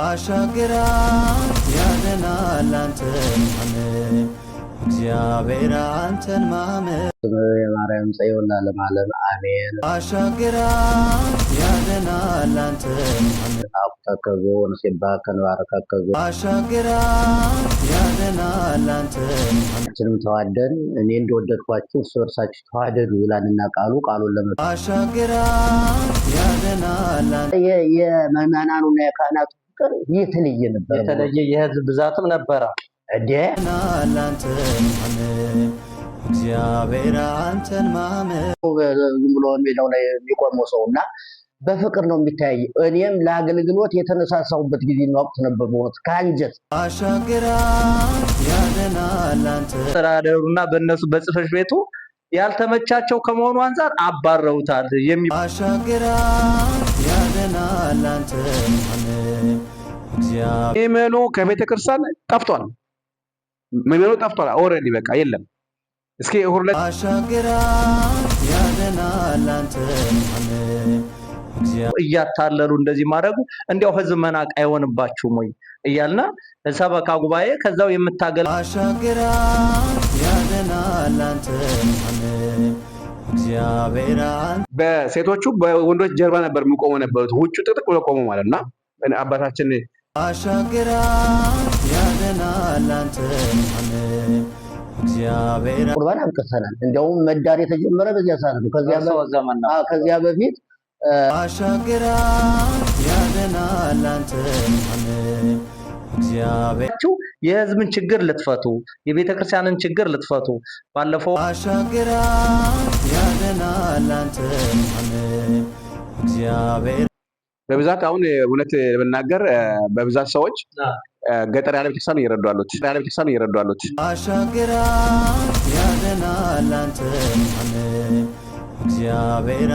አሻግራ ያድናል አንተን ማመን እግዚአብሔር አንተን ማመን የማርያም ጸዮና ለማለም አሜን። አሻግራ ያድናል አንተን ማመን አብተከዞ ወንሲባከን ባረከከዞ አሻግራ ያድናል አንተን ማንንም ተዋደን እኔ እንደወደድኳችሁ እርሳችሁ ተዋደዱ ይላልና ቃሉን ለመ አሻግራ ያድናል የመናናኑና የካህናቱ ፍቅር የተለየ ነበር። የተለየ የህዝብ ብዛትም ነበረ። ያድናል አንተን ማመን እግዚአብሔር አንተን ማመን ዝም ብሎ ሜዳው ላይ የሚቆመው ሰውና በፍቅር ነው የሚታይ። እኔም ለአገልግሎት የተነሳሳሁበት ጊዜና ወቅት ነበር። በእውነት ከአንጀት አሻግራ ያድናል አንተን ተራደሩና በእነሱ በጽፈሽ ቤቱ ያልተመቻቸው ከመሆኑ አንፃር አባረውታል። አሻግራ ያድናል አንተን ማመን ምዕመኑ ከቤተ ክርስቲያን ጠፍቷል። ምዕመኑ ጠፍቷል። ኦልሬዲ በቃ የለም። እስኪ ሁለት አሻግራ ያድናል አንተን ማመን እያታለሉ እንደዚህ ማድረጉ እንዲያው ህዝብ መናቅ አይሆንባችሁም ወይ እያልና ሰበካ ጉባኤ ከዛው የምታገል አሻግራ ያድናል አንተን ማመን እግዚአብሔር በሴቶቹ በወንዶች ጀርባ ነበር የሚቆሙ ነበሩት። ውጭ ጥጥቅ ብሎ ቆሙ ማለትና አባታችን አሻግራ ያድናል አንተን ማመን እግዚአብሔር ቁርባን አብቅተናል። እንደውም መዳር የተጀመረ በዚያ ሰዓት ነው። ከዚያ በፊት አሻግራ ያድናል አንተን ማመን እግዚአብሔር የህዝብን ችግር ልትፈቱ የቤተክርስቲያንን ችግር ልትፈቱ ባለፈው አሻግራ ያድናል አንተን ማመን እግዚአብሔር በብዛት አሁን እውነት ለመናገር በብዛት ሰዎች ገጠር ያለ ቤተክርስቲያን እየረዱ አሉት። አሻግራ ያድናል አንተን ማመን እግዚአብሔር